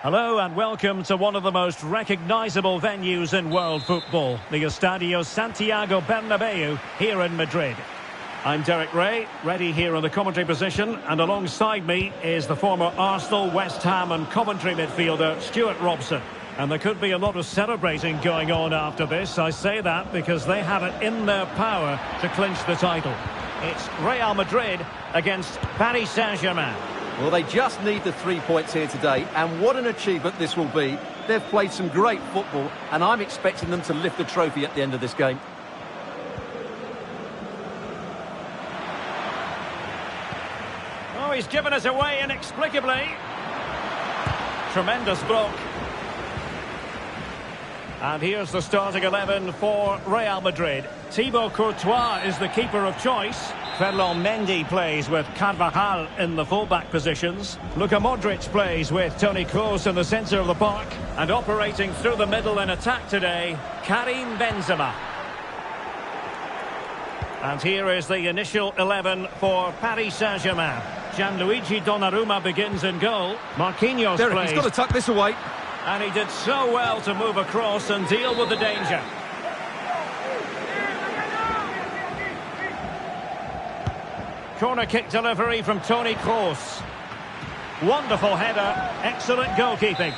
Hello and welcome to one of the most recognisable venues in world football, the Estadio Santiago Bernabeu here in Madrid. I'm Derek Ray, ready here in the commentary position, and alongside me is the former Arsenal, West Ham and Coventry midfielder Stuart Robson. And there could be a lot of celebrating going on after this. I say that because they have it in their power to clinch the title. It's Real Madrid against Paris Saint-Germain. Well, they just need the 3 points here today, and what an achievement this will be. They've played some great football, and I'm expecting them to lift the trophy at the end of this game. Oh, he's given us away inexplicably. Tremendous block. And here's the starting 11 for Real Madrid. Thibaut Courtois is the keeper of choice. Ferland Mendy plays with Carvajal in the full-back positions. Luka Modric plays with Toni Kroos in the centre of the park. And operating through the middle in attack today, Karim Benzema. And here is the initial 11 for Paris Saint-Germain. Gianluigi Donnarumma begins in goal. Marquinhos Derek, plays. he's got to tuck this away. And he did so well to move across and deal with the danger. Corner kick delivery from Toni Kroos. Wonderful header, excellent goalkeeping.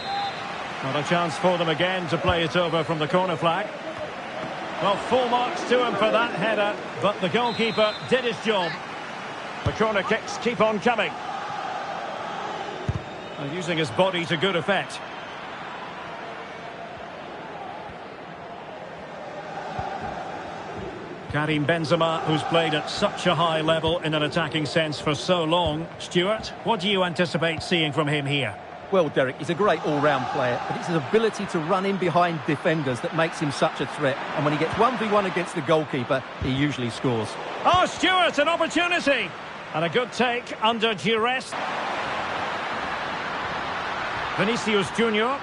Not a chance for them again to play it over from the corner flag. Well, full marks to him for that header, but the goalkeeper did his job. The corner kicks keep on coming. And using his body to good effect. Karim Benzema, who's played at such a high level in an attacking sense for so long. Stuart, what do you anticipate seeing from him here? Well, Derek, he's a great all-round player, but it's his ability to run in behind defenders that makes him such a threat. And when he gets 1v1 against the goalkeeper, he usually scores. Oh, Stuart, an opportunity! And a good take under duress. Vinicius Junior.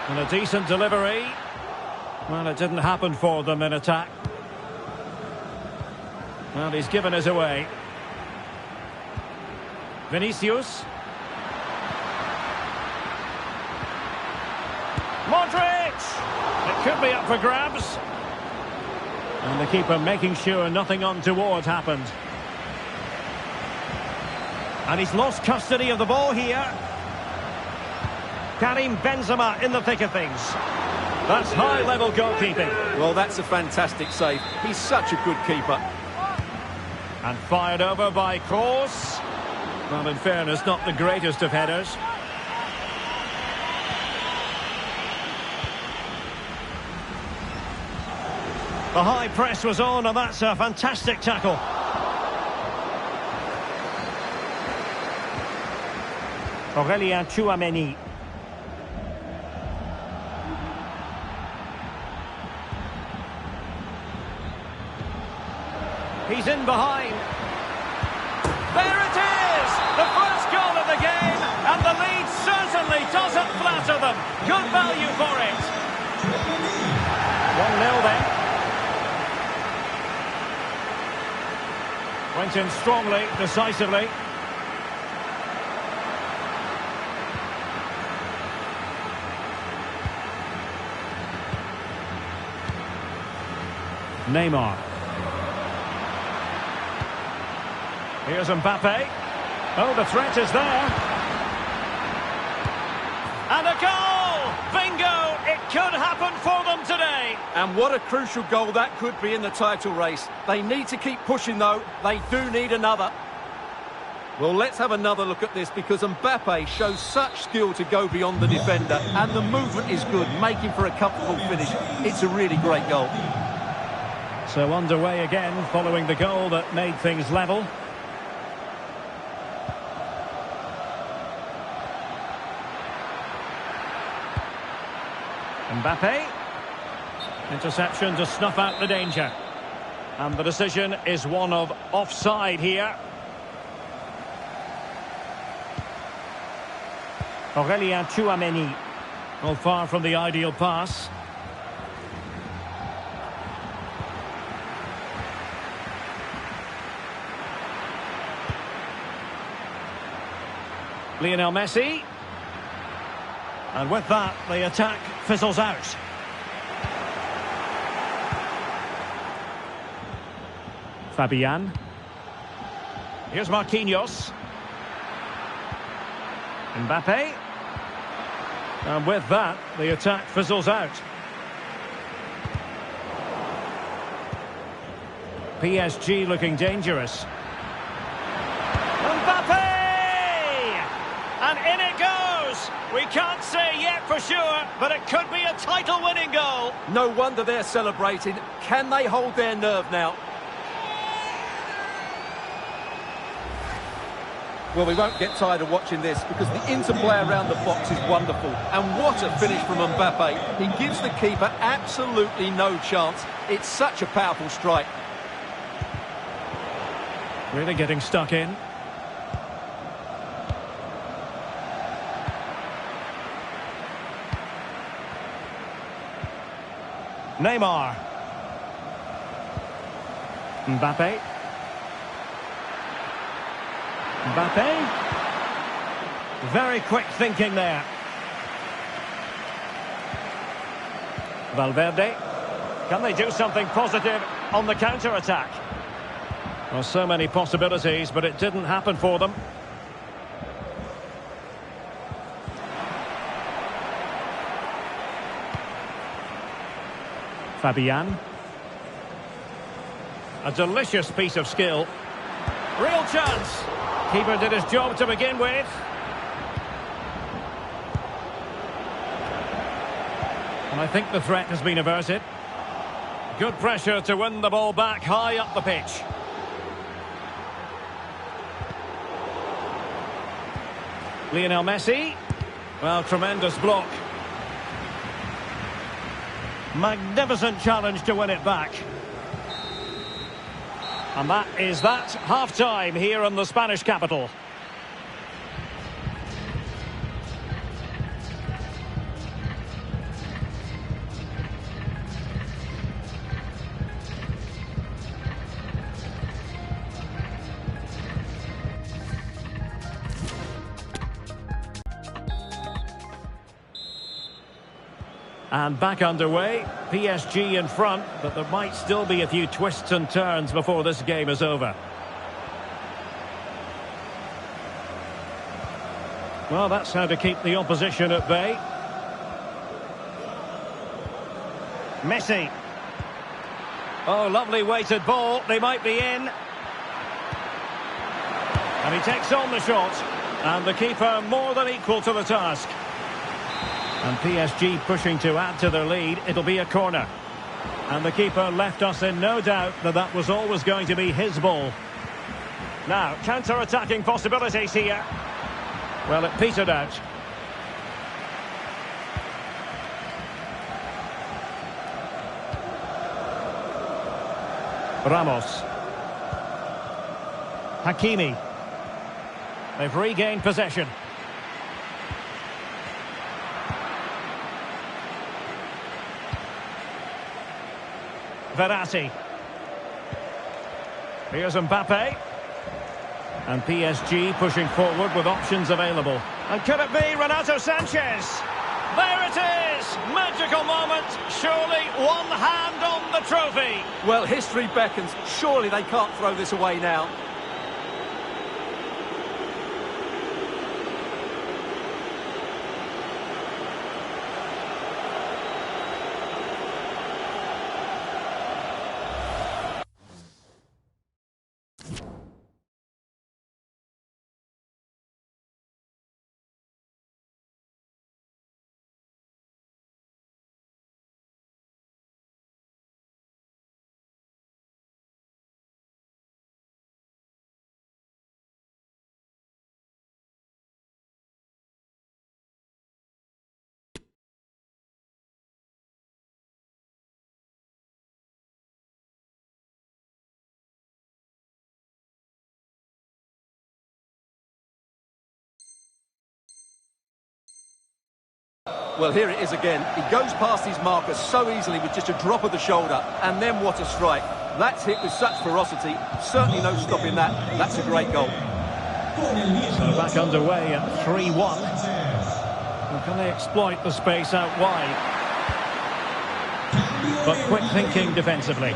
And a decent delivery. Well, it didn't happen for them in attack. Well, he's given us away. Vinicius. Modric! It could be up for grabs. And the keeper making sure nothing untoward happened. And he's lost custody of the ball here. Karim Benzema in the thick of things. That's high-level goalkeeping. Well, that's a fantastic save. He's such a good keeper. And fired over by Kroos. Well, in fairness, not the greatest of headers. The high press was on, and that's a fantastic tackle. Aurélien Tchouameni. He's in behind. There it is! The first goal of the game, and the lead certainly doesn't flatter them. Good value for it. 1-0 then. Went in strongly, decisively. Neymar. Here's Mbappe. Oh, the threat is there. And a goal! Bingo! It could happen for them today. And what a crucial goal that could be in the title race. They need to keep pushing, though. They do need another. Well, let's have another look at this, because Mbappe shows such skill to go beyond the defender. And the movement is good, making for a comfortable finish. It's a really great goal. So underway again, following the goal that made things level. Mbappe. Interception to snuff out the danger. And the decision is one of offside here. Aurélien Tchouameni. Well, far from the ideal pass. Lionel Messi. And with that, the attack fizzles out. Fabian. Here's Marquinhos. Mbappe. And with that, the attack fizzles out. PSG looking dangerous. Mbappe! And in it goes! We can't say yet for sure, but it could be a title-winning goal. No wonder they're celebrating. Can they hold their nerve now? Well, we won't get tired of watching this because the interplay around the box is wonderful. And what a finish from Mbappe. He gives the keeper absolutely no chance. It's such a powerful strike. Really getting stuck in. Neymar. Mbappe. Mbappe. Very quick thinking there. Valverde. Can they do something positive on the counter-attack? Well, so many possibilities, but it didn't happen for them. Fabian. A delicious piece of skill. Real chance. Keeper did his job to begin with. And I think the threat has been averted. Good pressure to win the ball back high up the pitch. Lionel Messi. Well, tremendous block. Magnificent challenge to win it back. And that is that. Half-time here in the Spanish capital. And back underway, PSG in front, but there might still be a few twists and turns before this game is over. Well, that's how to keep the opposition at bay. Messi. Oh, lovely weighted ball, they might be in. And he takes on the shot, and the keeper more than equal to the task. And PSG pushing to add to their lead. It'll be a corner. And the keeper left us in no doubt that that was always going to be his ball. Now, counter-attacking possibilities here. Well, it petered out. Ramos. Hakimi. They've regained possession. Verratti. Here's Mbappe. And PSG pushing forward with options available. And could it be Renato Sanchez? There it is! Magical moment. Surely one hand on the trophy. Well, history beckons. Surely they can't throw this away now. Well, here it is again. He goes past his marker so easily with just a drop of the shoulder. And then what a strike. That's hit with such ferocity. Certainly no stopping that. That's a great goal. So back underway at 3-1. Well, can they exploit the space out wide? But quick thinking defensively.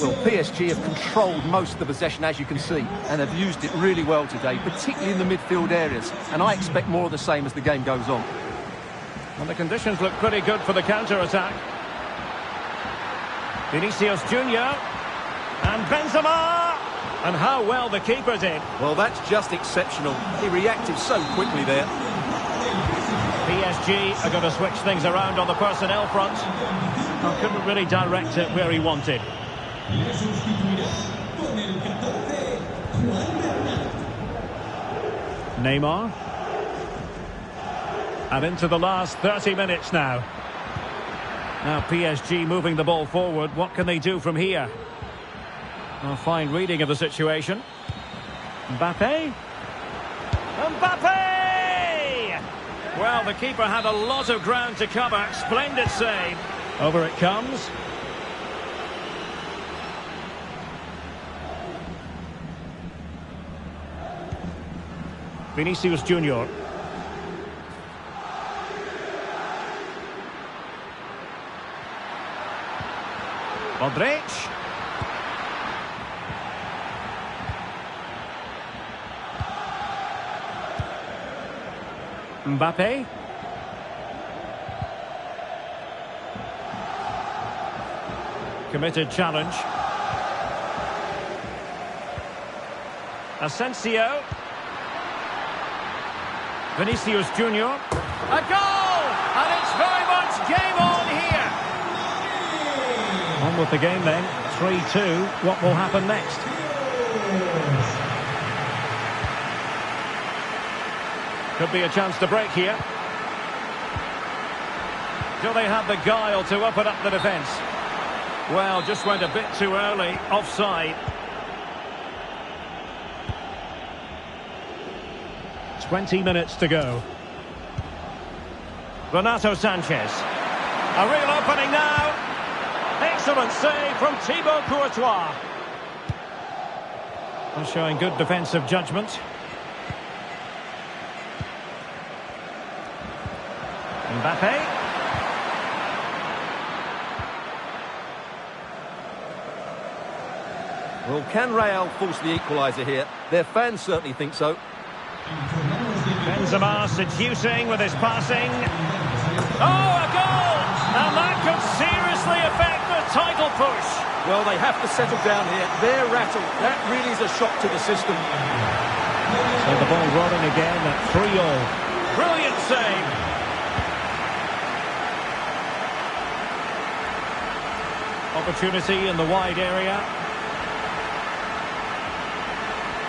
Well, PSG have controlled most of the possession, as you can see, and have used it really well today, particularly in the midfield areas. And I expect more of the same as the game goes on. And the conditions look pretty good for the counter-attack. Vinicius Junior and Benzema. And how well the keeper did. Well, that's just exceptional. He reacted so quickly there. PSG are going to switch things around on the personnel front. Couldn't really direct it where he wanted. Neymar. And into the last 30 minutes now. Now PSG moving the ball forward. What can they do from here? A fine reading of the situation. Mbappe. Mbappe! Well, the keeper had a lot of ground to cover. Splendid save. Over it comes. Vinicius Junior. Modric. Mbappe. Committed challenge. Asensio. Vinicius Junior. A goal! And it's very much game on here. On with the game then. 3-2. What will happen next? Could be a chance to break here. Do they have the guile to open up the defence? Well, just went a bit too early. Offside. 20 minutes to go. Renato Sanchez. A real opening now. Excellent save from Thibaut Courtois. Well, showing good defensive judgment. Mbappe. Well, can Real force the equaliser here? Their fans certainly think so. Benzema seducing with his passing. Oh, a goal! And that could seriously affect the title push. Well, they have to settle down here. They're rattled. That really is a shock to the system. So the ball rolling again at 3-all. Brilliant save. Opportunity in the wide area.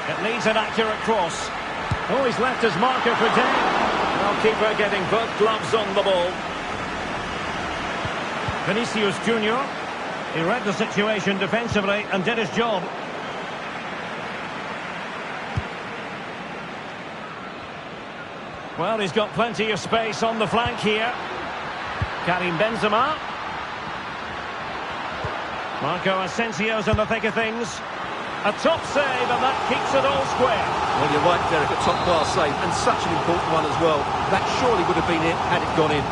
It needs an accurate cross. Oh, he's left his marker for dead. Goalkeeper getting both gloves on the ball. Vinicius Junior. He read the situation defensively and did his job. Well, he's got plenty of space on the flank here. Karim Benzema. Marco Asensio's in the thick of things. A top save, and that keeps it all square. Well, you're right, Derek, a top-class save, and such an important one as well. That surely would have been it had it gone in.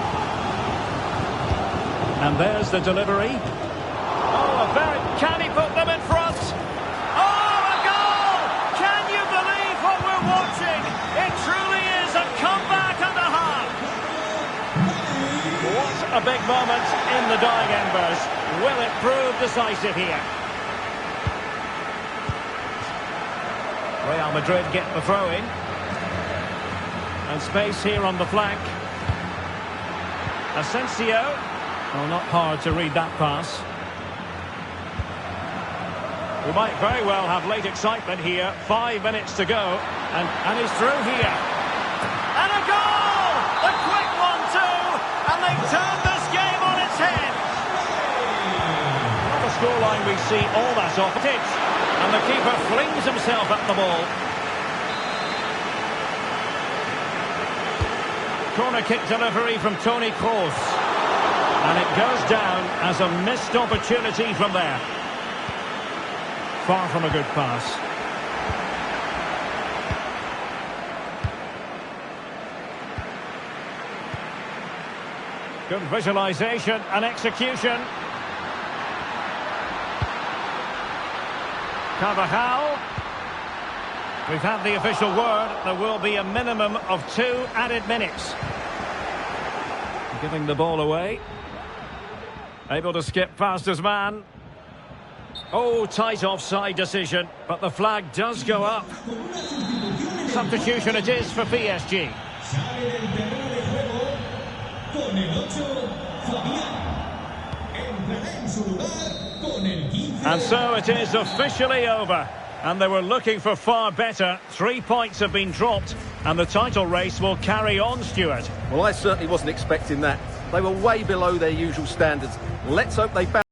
And there's the delivery. Oh, can he put them in front? Oh, a goal! Can you believe what we're watching? It truly is a comeback and a half. What a big moment in the dying embers. Will it prove decisive here? Real Madrid get the throw-in. And space here on the flank. Asensio. Well, not hard to read that pass. We might very well have late excitement here. 5 minutes to go. And he's through here. And a goal! A quick one too! And they turn this game on its head. On the scoreline we see all that off pitch. And the keeper flings himself at the ball. Corner kick delivery from Toni Kroos. And it goes down as a missed opportunity from there. Far from a good pass. Good visualisation and execution. Carvajal. We've had the official word. There will be a minimum of 2 added minutes. Giving the ball away. Able to skip past his man. Oh, tight offside decision, but the flag does go up. Substitution it is for PSG. And so it is officially over. And they were looking for far better. 3 points have been dropped, and the title race will carry on, Stuart. Well, I certainly wasn't expecting that. They were way below their usual standards. Let's hope they bounce.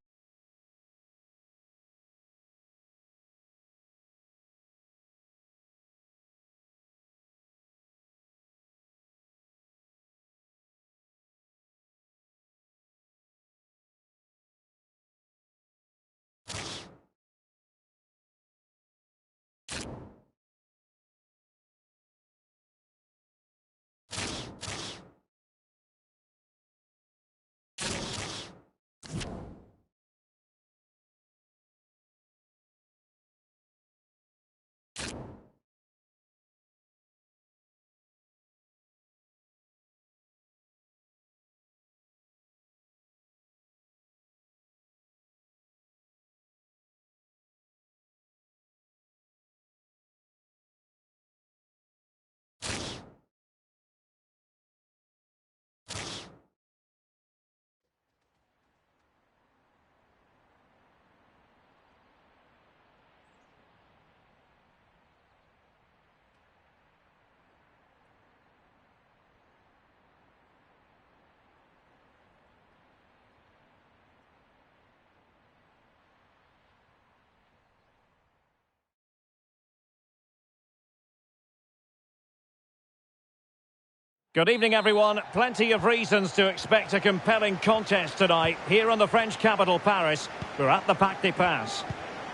Good evening, everyone. Plenty of reasons to expect a compelling contest tonight here in the French capital, Paris. We're at the Parc des Princes.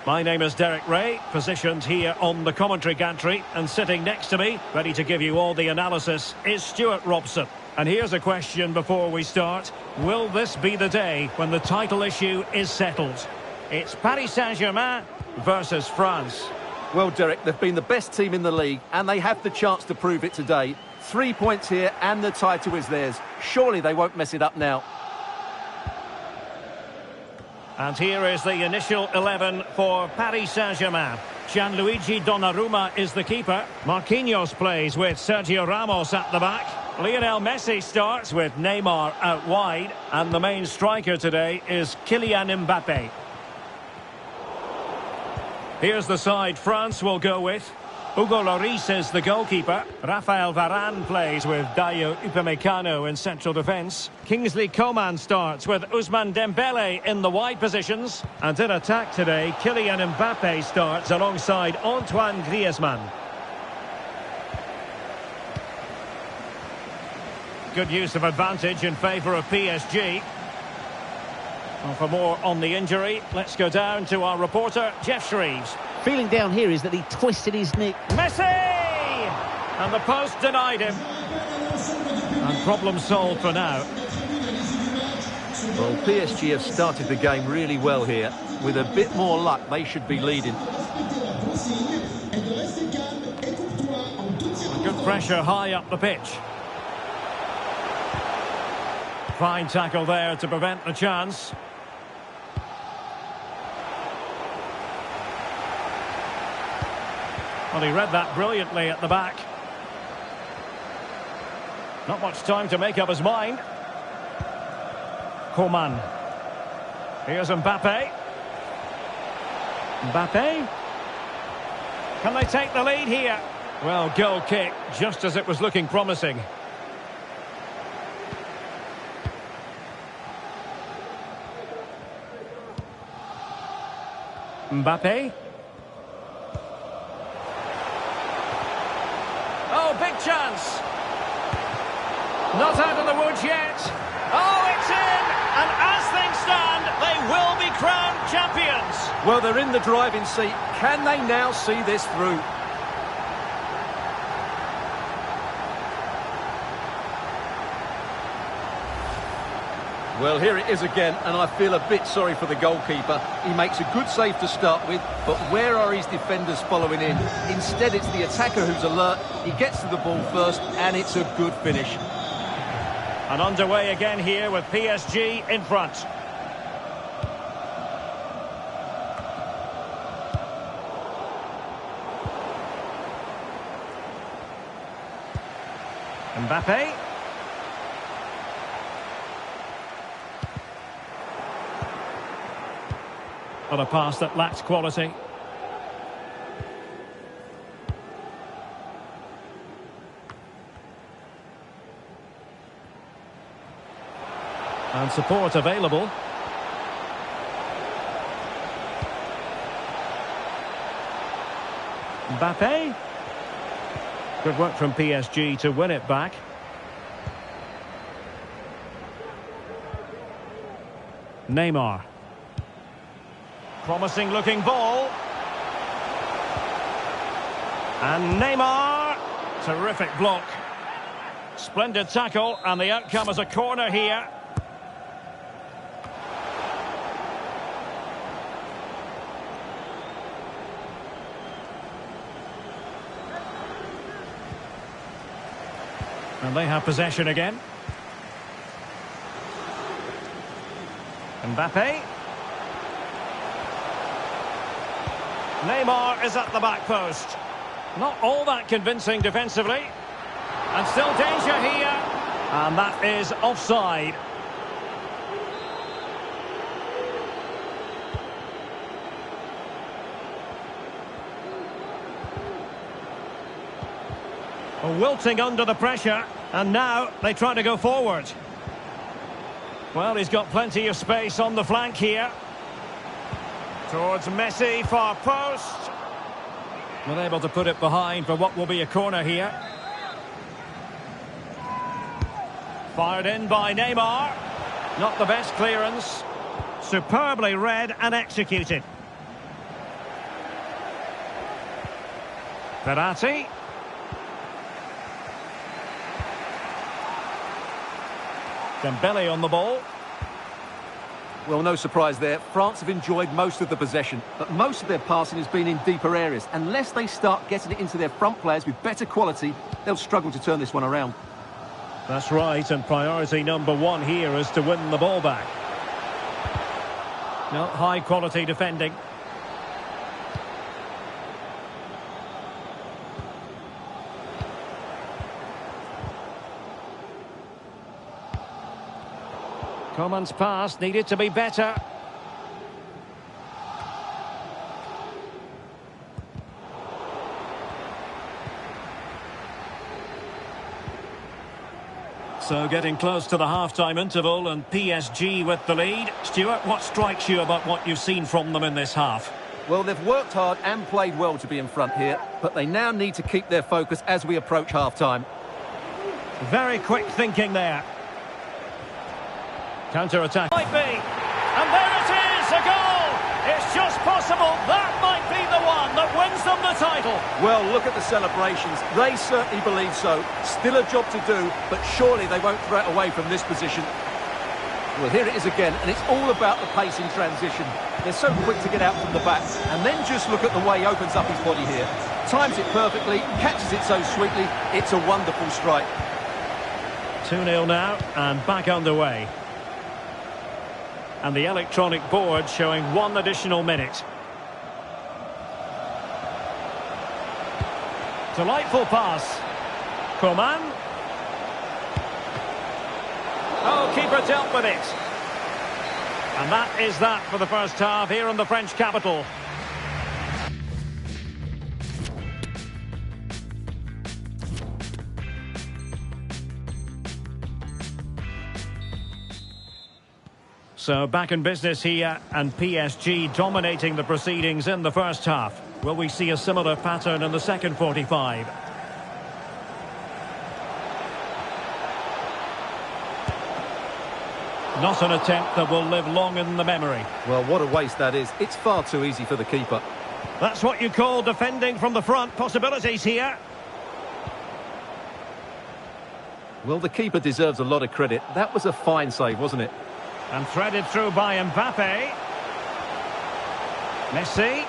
My name is Derek Ray, positioned here on the commentary gantry, and sitting next to me, ready to give you all the analysis, is Stuart Robson. And here's a question before we start. Will this be the day when the title issue is settled? It's Paris Saint-Germain versus France. Well, Derek, they've been the best team in the league, and they have the chance to prove it today. 3 points here, and the title is theirs. Surely they won't mess it up now. And here is the initial 11 for Paris Saint-Germain. Gianluigi Donnarumma is the keeper. Marquinhos plays with Sergio Ramos at the back. Lionel Messi starts with Neymar out wide. And the main striker today is Kylian Mbappe. Here's the side France will go with. Hugo Lloris is the goalkeeper. Rafael Varane plays with Dayo Upamecano in central defence. Kingsley Coman starts with Ousmane Dembele in the wide positions. And in attack today, Kylian Mbappe starts alongside Antoine Griezmann. Good use of advantage in favour of PSG. And for more on the injury, let's go down to our reporter, Jeff Shreves. Feeling down here is that he twisted his knee. Messi! And the post denied him. And problem solved for now. Well, PSG have started the game really well here. With a bit more luck, they should be leading. Good pressure high up the pitch. Fine tackle there to prevent the chance. Well, he read that brilliantly at the back. Not much time to make up his mind. Coman. Here's Mbappe. Mbappe. Can they take the lead here? Well, goal kick, just as it was looking promising. Mbappe. Oh, big chance. Not out of the woods yet. Oh, it's in! And as things stand, they will be crowned champions. Well, they're in the driving seat. Can they now see this through? Well, here it is again, and I feel a bit sorry for the goalkeeper. He makes a good save to start with, but where are his defenders following in? Instead, it's the attacker who's alert. He gets to the ball first, and it's a good finish. And underway again here with PSG in front. Mbappe. On a pass that lacks quality. And support available. Mbappe. Good work from PSG to win it back. Neymar. Promising looking ball. And Neymar. Terrific block. Splendid tackle, and the outcome is a corner here. And they have possession again. Mbappe. Neymar is at the back post. Not all that convincing defensively. And still danger here. And that is offside. Wilting under the pressure, and now they try to go forward. Well, he's got plenty of space on the flank here. Towards Messi, far post. Unable to put it behind for what will be a corner here. Fired in by Neymar. Not the best clearance. Superbly read and executed. Verratti. Dembele on the ball. Well, no surprise there. France have enjoyed most of the possession, but most of their passing has been in deeper areas. Unless they start getting it into their front players with better quality, they'll struggle to turn this one around. That's right, and priority number one here is to win the ball back. No, high quality defending. Coman's pass needed to be better. So getting close to the half-time interval and PSG with the lead. Stuart, what strikes you about what you've seen from them in this half? Well, they've worked hard and played well to be in front here, but they now need to keep their focus as we approach half-time. Very quick thinking there. Counter-attack. Might be. And there it is, a goal! It's just possible that might be the one that wins them the title. Well, look at the celebrations. They certainly believe so. Still a job to do, but surely they won't throw it away from this position. Well, here it is again, and it's all about the pace in transition. They're so quick to get out from the back, and then just look at the way he opens up his body here. Times it perfectly, catches it so sweetly. It's a wonderful strike. 2-0 now, and back underway. And the electronic board showing one additional minute. Delightful pass. Coman. Oh, keeper dealt with it. And that is that for the first half here in the French capital. So back in business here, and PSG dominating the proceedings in the first half. Will we see a similar pattern in the second 45? Not an attempt that will live long in the memory. Well, what a waste that is. It's far too easy for the keeper. That's what you call defending from the front. Possibilities here. Well, the keeper deserves a lot of credit. That was a fine save, wasn't it? And threaded through by Mbappe. Messi.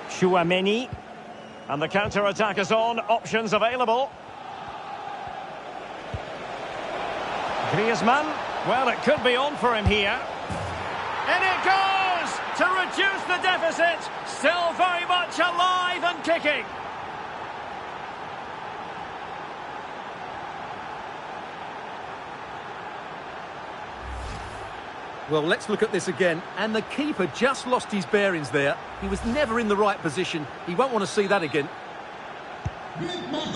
Chouameni. And the counter-attack is on. Options available. Griezmann. Well, it could be on for him here. And it goes to reduce the deficit. Still very much alive and kicking. Well, let's look at this again. And the keeper just lost his bearings there. He was never in the right position. He won't want to see that again.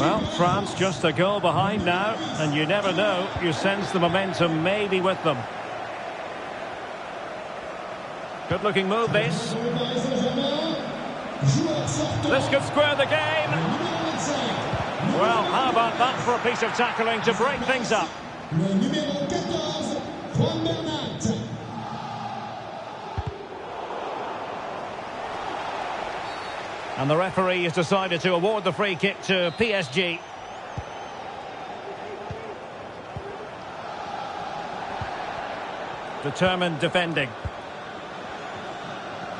Well, France just a goal behind now. And you never know. You sense the momentum may be with them. Good-looking move, this. This could square the game. Well, how about that for a piece of tackling to break things up? And the referee has decided to award the free kick to PSG. Determined defending.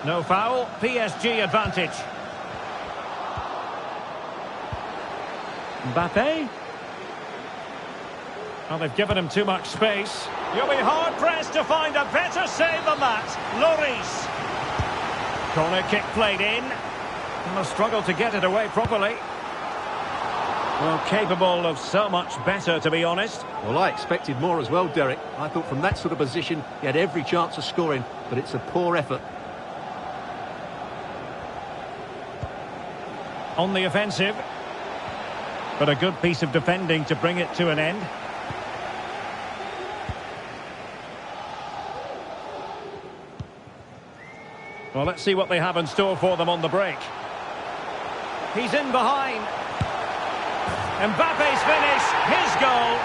No foul, PSG advantage. Mbappe. Well, they've given him too much space. You'll be hard-pressed to find a better save than that. Lloris. Corner kick played in. And a struggle to get it away properly. Well, capable of so much better, to be honest. Well, I expected more as well, Derek. I thought from that sort of position, he had every chance of scoring, but it's a poor effort. On the offensive. But a good piece of defending to bring it to an end. Well, let's see what they have in store for them on the break. He's in behind. Mbappe's finish, his goal.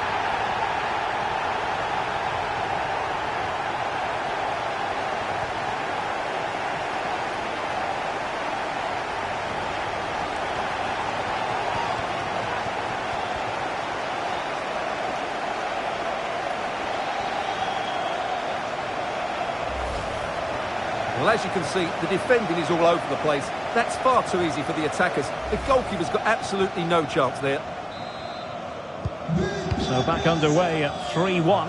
Well, as you can see, the defending is all over the place. That's far too easy for the attackers. The goalkeeper's got absolutely no chance there. So back underway at 3-1.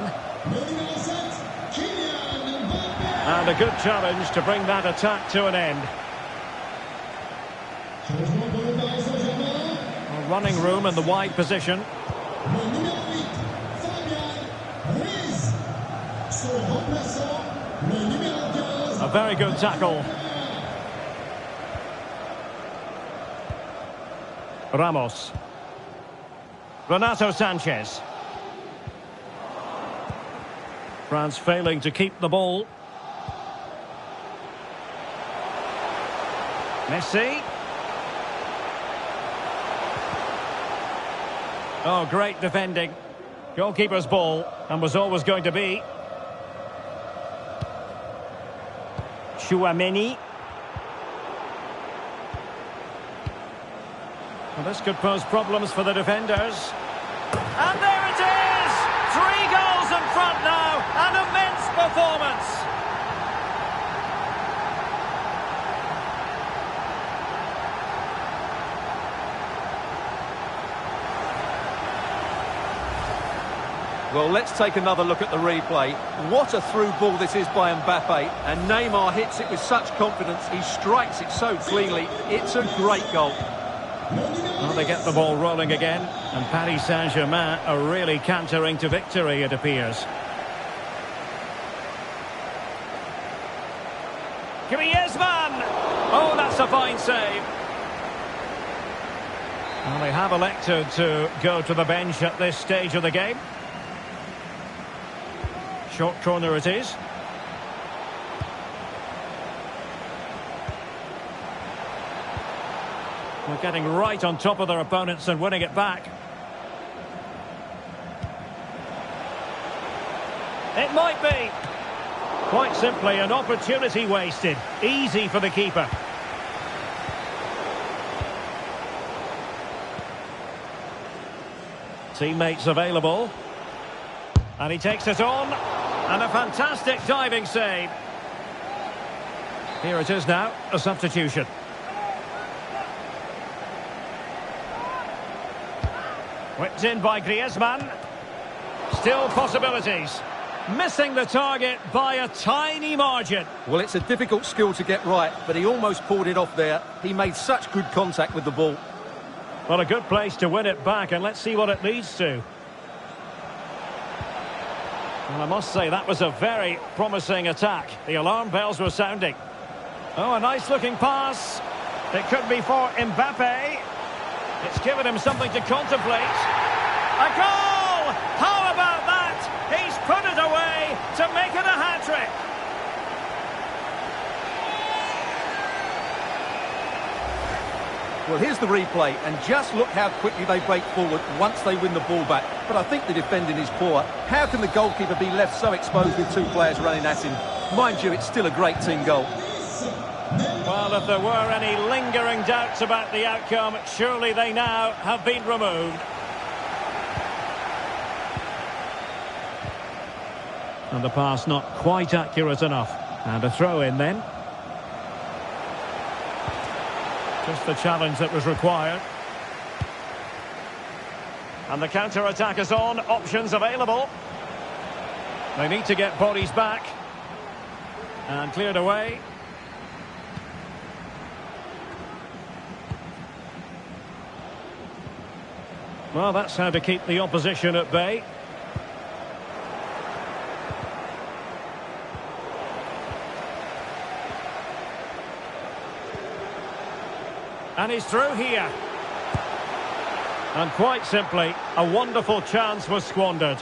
And a good challenge to bring that attack to an end. A running room in the wide position. A very good tackle. Ramos. Renato Sanchez. France failing to keep the ball. Messi. Oh, great defending. Goalkeeper's ball, and was always going to be. Chouameni. Well, this could pose problems for the defenders. And there it is! 3 goals in front now. An immense performance. Well, let's take another look at the replay. What a through ball this is by Mbappe. And Neymar hits it with such confidence. He strikes it so cleanly. It's a great goal. Well, they get the ball rolling again. And Paris Saint-Germain are really cantering to victory, it appears. Griezmann! Oh, that's a fine save. Well, they have elected to go to the bench at this stage of the game. Short corner it is. They're getting right on top of their opponents and winning it back. It might be. Quite simply an opportunity wasted. Easy for the keeper. Teammates available. And he takes it on. And a fantastic diving save. Here it is now, a substitution. Whipped in by Griezmann. Still possibilities. Missing the target by a tiny margin. Well, it's a difficult skill to get right, but he almost pulled it off there. He made such good contact with the ball. Well, a good place to win it back, and let's see what it leads to. And I must say, that was a very promising attack. The alarm bells were sounding. Oh, a nice-looking pass. It could be for Mbappe. It's given him something to contemplate. A goal! How about that? He's put it away to make it a hat-trick. Well, here's the replay, and just look how quickly they break forward once they win the ball back. But I think the defending is poor. How can the goalkeeper be left so exposed with two players running at him? Mind you, it's still a great team goal. Well, if there were any lingering doubts about the outcome, surely they now have been removed. And the pass not quite accurate enough. And a throw in then. Just the challenge that was required. And the counter-attack is on. Options available. They need to get bodies back. And cleared away. Well, that's how to keep the opposition at bay. And he's through here. And quite simply, a wonderful chance was squandered.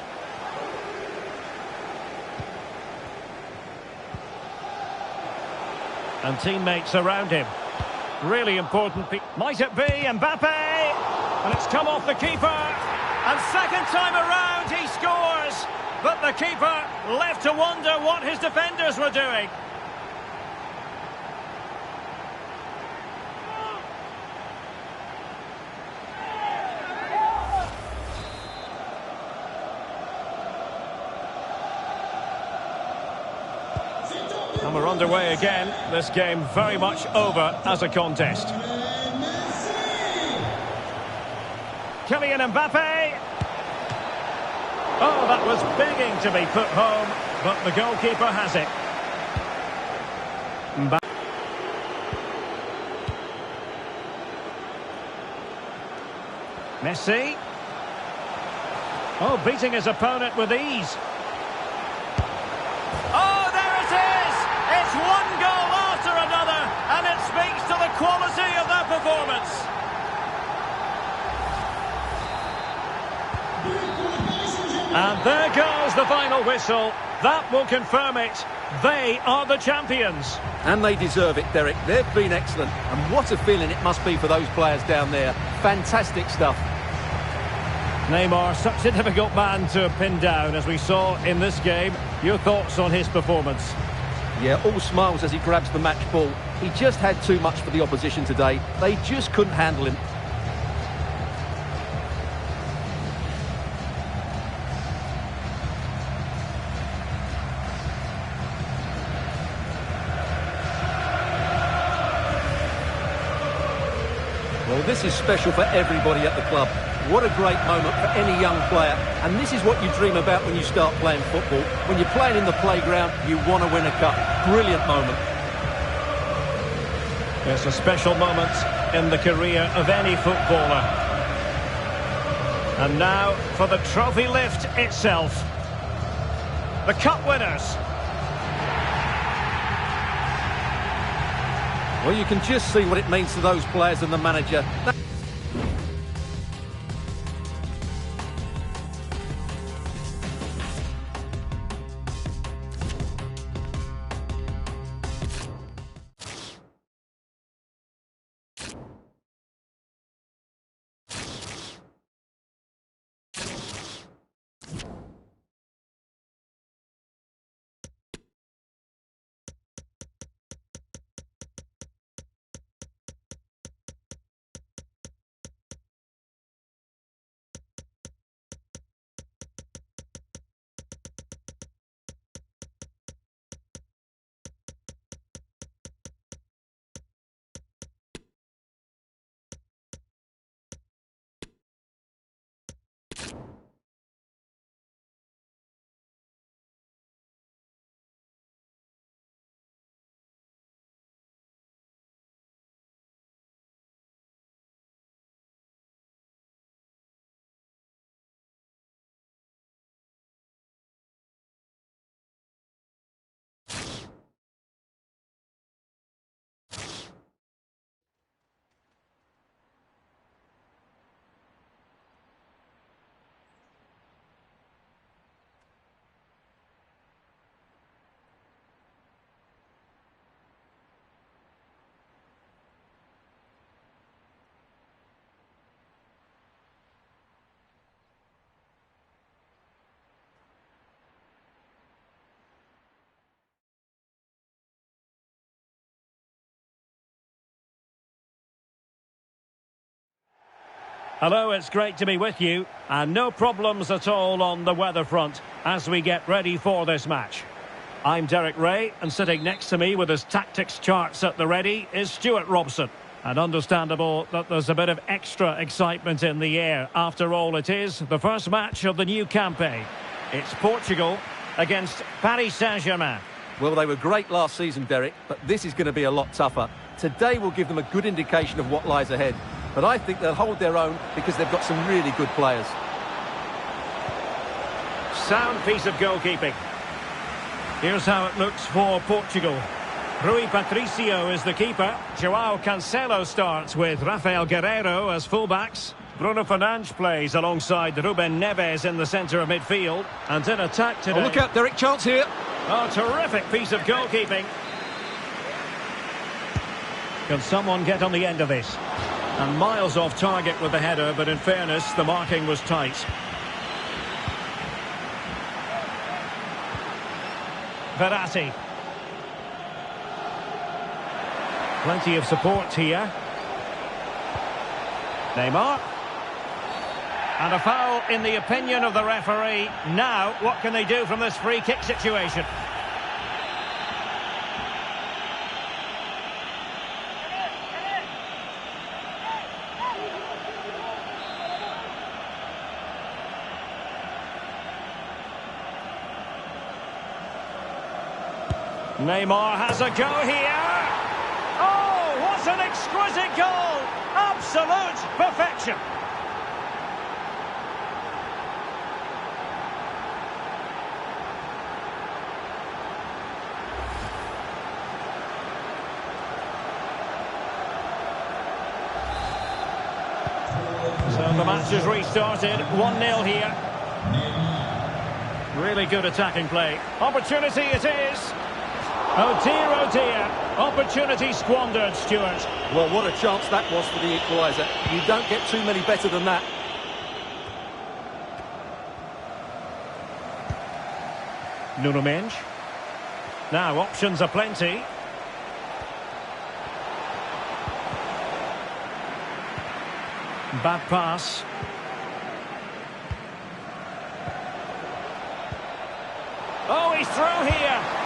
And teammates around him. Really important. Might it be Mbappe? And it's come off the keeper. And second time around, he scores. But the keeper left to wonder what his defenders were doing. And we're underway again. This game very much over as a contest. Kylian Mbappe. Oh, that was begging to be put home, but the goalkeeper has it. Mbappe. Messi. Oh, beating his opponent with ease. Oh, there it is! It's one goal after another, and it speaks to the quality of their performance. And there goes the final whistle. That will confirm it. They are the champions. And they deserve it, Derek. They've been excellent. And what a feeling it must be for those players down there. Fantastic stuff. Neymar, such a difficult man to pin down, as we saw in this game. Your thoughts on his performance? Yeah, all smiles as he grabs the match ball. He just had too much for the opposition today. They just couldn't handle him. Well, this is special for everybody at the club. What a great moment for any young player. And this is what you dream about when you start playing football. When you're playing in the playground, you want to win a cup. Brilliant moment. It's a special moment in the career of any footballer. And now for the trophy lift itself. The cup winners. Well, you can just see what it means to those players and the manager. Hello, it's great to be with you. And no problems at all on the weather front as we get ready for this match. I'm Derek Ray, and sitting next to me with his tactics charts at the ready is Stuart Robson. And understandable that there's a bit of extra excitement in the air. After all, it is the first match of the new campaign. It's Portugal against Paris Saint-Germain. Well, they were great last season, Derek, but this is going to be a lot tougher. Today will give them a good indication of what lies ahead. But I think they'll hold their own because they've got some really good players. Sound piece of goalkeeping. Here's how it looks for Portugal. Rui Patricio is the keeper. João Cancelo starts with Rafael Guerreiro as fullbacks. Bruno Fernandes plays alongside Ruben Neves in the centre of midfield. And in attack today... Oh, look out, Derek, chance here. Oh, terrific piece of goalkeeping. Can someone get on the end of this? And miles off target with the header, but in fairness, the marking was tight. Verratti. Plenty of support here. Neymar. And a foul in the opinion of the referee. Now, what can they do from this free kick situation? Neymar has a go here. Oh, what an exquisite goal! Absolute perfection. So the match has restarted. 1-0 here. Really good attacking play. Opportunity it is. Oh dear, opportunity squandered, Stuart. Well, what a chance that was for the equaliser. You don't get too many better than that. Nuno Mendes. Now, options are plenty. Bad pass. Oh, he's through here.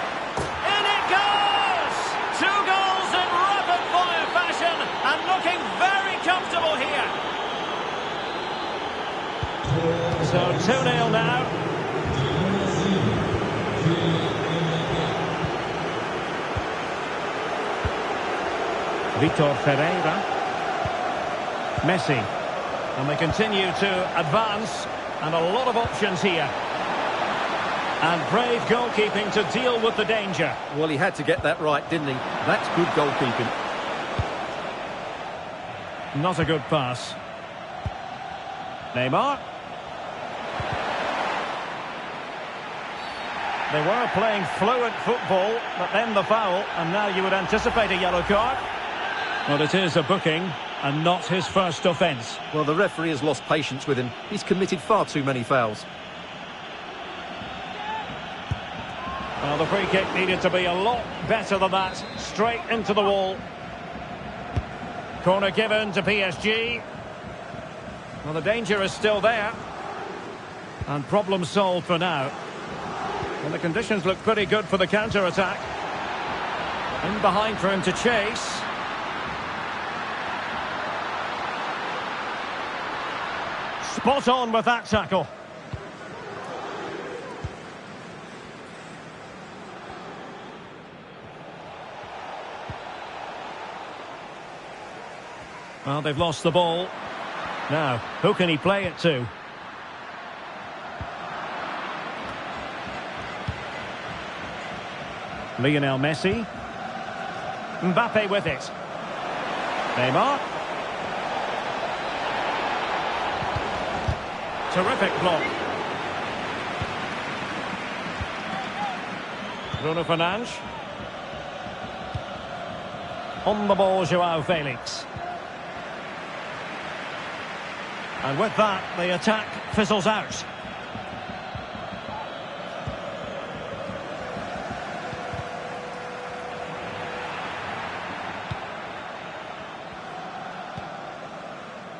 And looking very comfortable here. So 2-0 now. Vitor Ferreira. Messi. And they continue to advance. And a lot of options here. And brave goalkeeping to deal with the danger. Well, he had to get that right, didn't he? That's good goalkeeping. Not a good pass. Neymar. They were playing fluent football, but then the foul, and now you would anticipate a yellow card. Well, it is a booking, and not his first offence. Well, the referee has lost patience with him. He's committed far too many fouls. Well, the free kick needed to be a lot better than that. Straight into the wall. Corner given to PSG. Well, the danger is still there. And problem solved for now. And the conditions look pretty good for the counter-attack. In behind for him to chase. Spot on with that tackle. Well, they've lost the ball. Now, who can he play it to? Lionel Messi. Mbappe with it. Neymar. Terrific block. Bruno Fernandes. On the ball, João Felix. And with that, the attack fizzles out.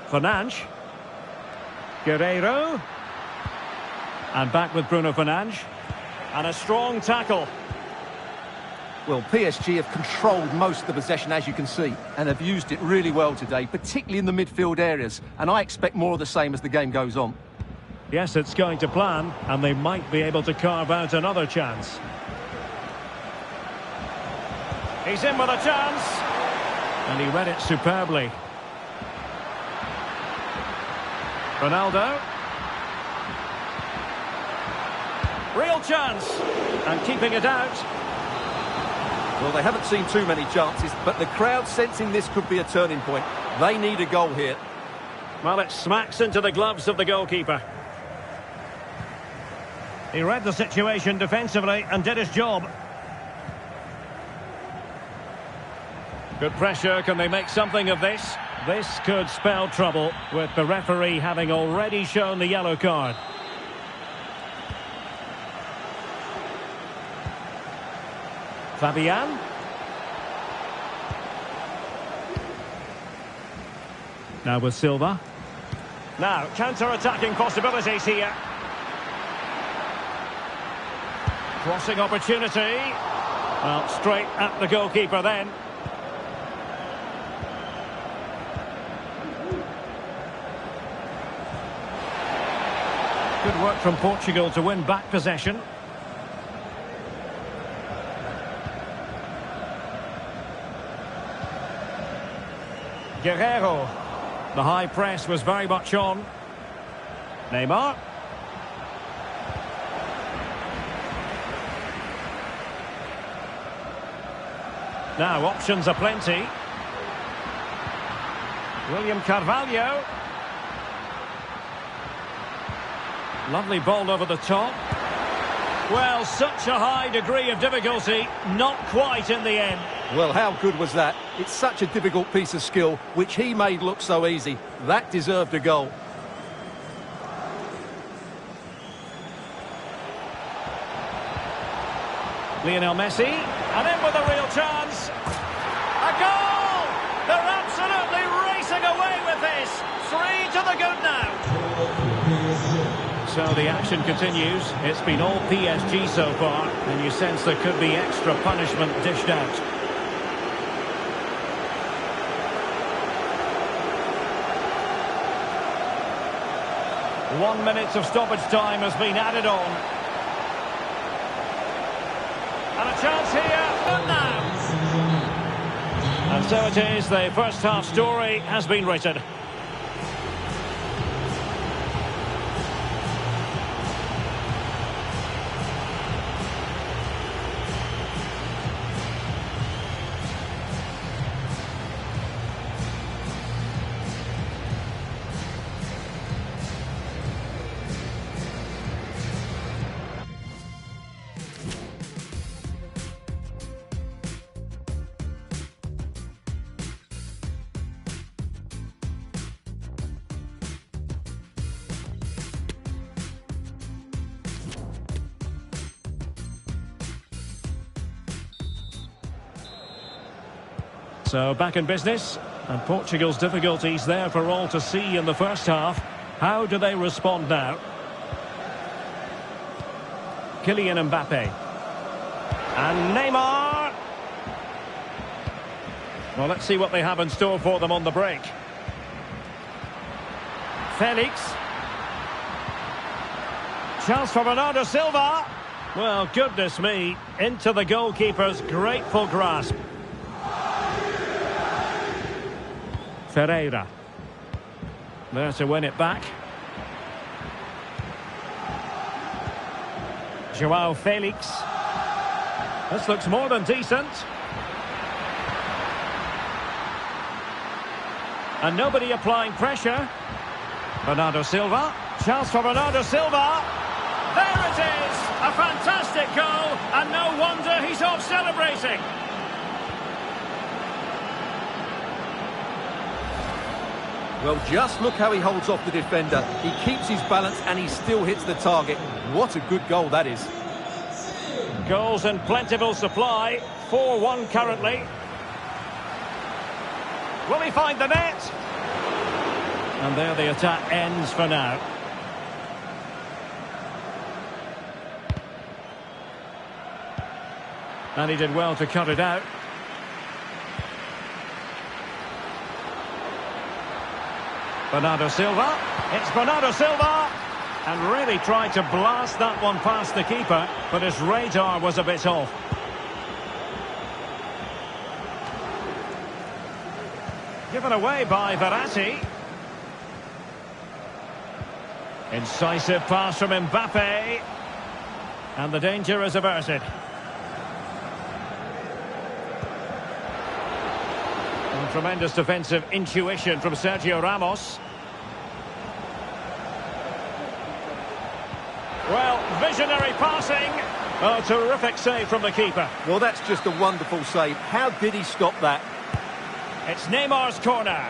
Fernandes. Guerreiro. And back with Bruno Fernandes. And a strong tackle. Well, PSG have controlled most of the possession, as you can see, and have used it really well today, particularly in the midfield areas. And I expect more of the same as the game goes on. Yes, it's going to plan, and they might be able to carve out another chance. He's in with a chance. And he read it superbly. Ronaldo. Real chance. And keeping it out. Well, they haven't seen too many chances, but the crowd sensing this could be a turning point. They need a goal here. Well, it smacks into the gloves of the goalkeeper. He read the situation defensively and did his job. Good pressure. Can they make something of this? This could spell trouble, with the referee having already shown the yellow card. Fabian. Now with Silva. Now, counter-attacking possibilities here. Crossing opportunity. Well, straight at the goalkeeper then. Good work from Portugal to win back possession. Guerreiro. The high press was very much on. Neymar. Now options are plenty. William Carvalho. Lovely ball over the top. Well, such a high degree of difficulty, not quite in the end. Well, how good was that? It's such a difficult piece of skill, which he made look so easy. That deserved a goal. Lionel Messi, and in with a real chance. A goal! They're absolutely racing away with this. 3 to the good now. So the action continues. It's been all PSG so far, and you sense there could be extra punishment dished out. One minute of stoppage time has been added on. And a chance here, but now. And so it is, the first half story has been written. So back in business, and Portugal's difficulties there for all to see in the first half. How do they respond now? Kylian Mbappe. And Neymar. Well, let's see what they have in store for them on the break. Felix. Chance for Bernardo Silva. Well, goodness me, into the goalkeeper's grateful grasp. Ferreira. There to win it back. Joao Felix. This looks more than decent. And nobody applying pressure. Bernardo Silva. Chance for Bernardo Silva. There it is! A fantastic goal, and no wonder he's off celebrating. Well, just look how he holds off the defender. He keeps his balance and he still hits the target. What a good goal that is. Goals in plentiful supply. 4-1 currently. Will he find the net? And there the attack ends for now. And he did well to cut it out. Bernardo Silva. It's Bernardo Silva. And really tried to blast that one past the keeper, but his radar was a bit off. Given away by Verratti. Incisive pass from Mbappe. And the danger is averted. And tremendous defensive intuition from Sergio Ramos. Well, visionary passing. Oh, terrific save from the keeper. Well, that's just a wonderful save. How did he stop that? It's Neymar's corner.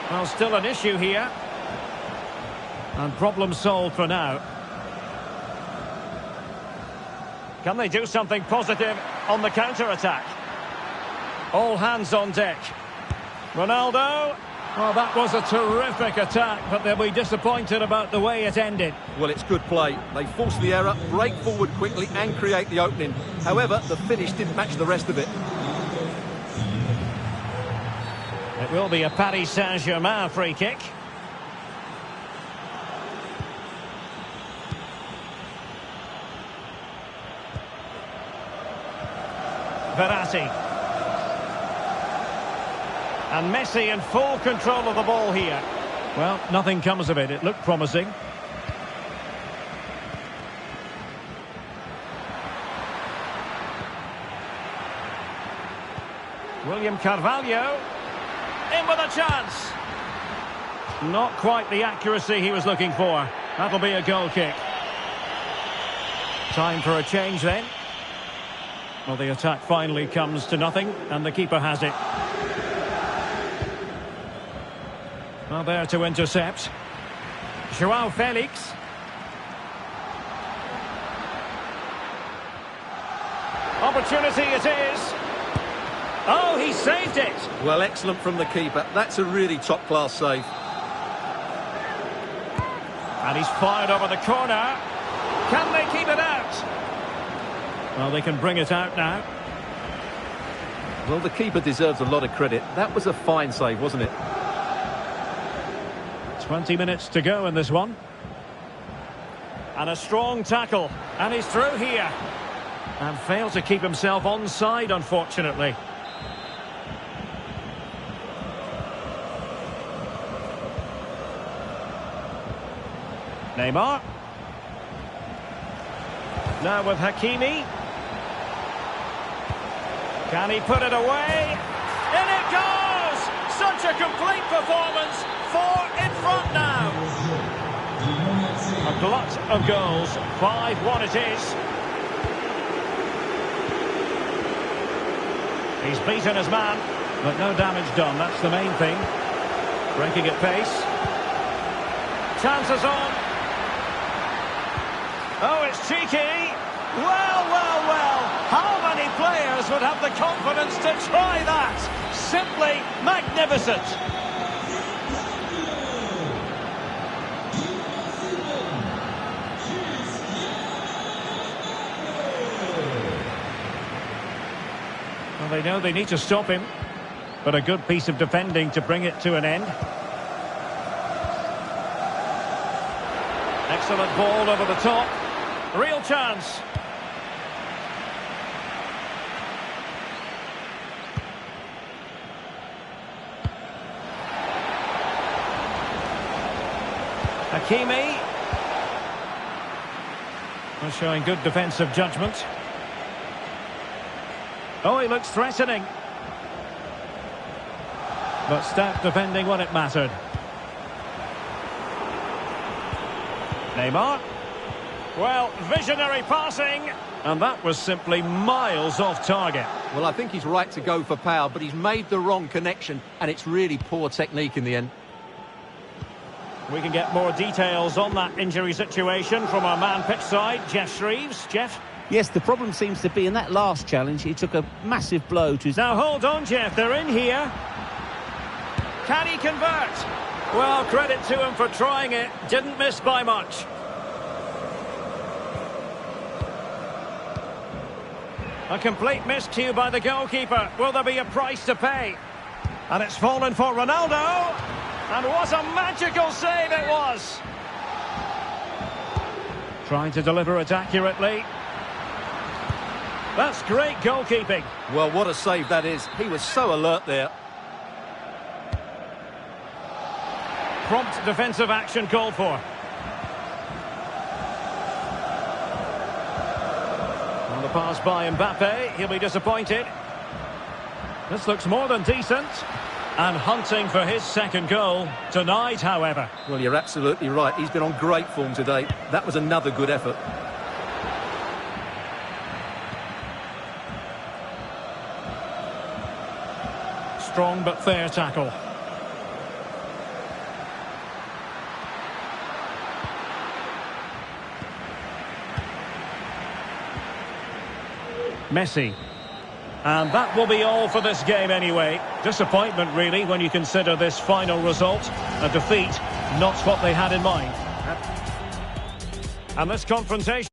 Well, still an issue here. And problem solved for now. Can they do something positive on the counter-attack? All hands on deck. Ronaldo. Well, that was a terrific attack, but they'll be disappointed about the way it ended. Well, it's good play. They force the error, break forward quickly and create the opening. However, the finish didn't match the rest of it. It will be a Paris Saint-Germain free kick. Verratti. And Messi in full control of the ball here. Well, nothing comes of it. It looked promising. William Carvalho. In with a chance. Not quite the accuracy he was looking for. That'll be a goal kick. Time for a change then. Well, the attack finally comes to nothing, and the keeper has it. Well, there to intercept. Joao Felix. Opportunity it is. Oh, he saved it. Well, excellent from the keeper. That's a really top-class save. And he's fired over the corner. Can they keep it out? Well, they can bring it out now. Well, the keeper deserves a lot of credit. That was a fine save, wasn't it? 20 minutes to go in this one. And a strong tackle. And he's through here. And failed to keep himself onside, unfortunately. Neymar. Now with Hakimi. Can he put it away? In it goes! Such a complete performance. 4 in front now. A glut of goals. 5-1 it is. He's beaten his man, but no damage done. That's the main thing. Breaking at pace. Chances on. Oh, it's cheeky. Well, well, well. How many players would have the confidence to try that? Simply magnificent. Well, they know they need to stop him, but a good piece of defending to bring it to an end. Excellent ball over the top. Real chance. Hakimi. Well, showing good defensive judgment. Oh, he looks threatening. But stout defending when it mattered. Neymar. Well, visionary passing. And that was simply miles off target. Well, I think he's right to go for power, but he's made the wrong connection, and it's really poor technique in the end. We can get more details on that injury situation from our man pitch side, Jeff Shreves. Jeff? Yes, the problem seems to be in that last challenge, he took a massive blow to his... Now hold on, Jeff, they're in here. Can he convert? Well, credit to him for trying it. Didn't miss by much. A complete miscue by the goalkeeper. Will there be a price to pay? And it's fallen for Ronaldo. And what a magical save it was. Trying to deliver it accurately. That's great goalkeeping. Well, what a save that is. He was so alert there. Prompt defensive action called for. On the pass by Mbappe, he'll be disappointed. This looks more than decent. And hunting for his second goal tonight, however. Well, you're absolutely right. He's been on great form today. That was another good effort. Strong but fair tackle. Messi. And that will be all for this game anyway. Disappointment really when you consider this final result. A defeat, not what they had in mind. And this confrontation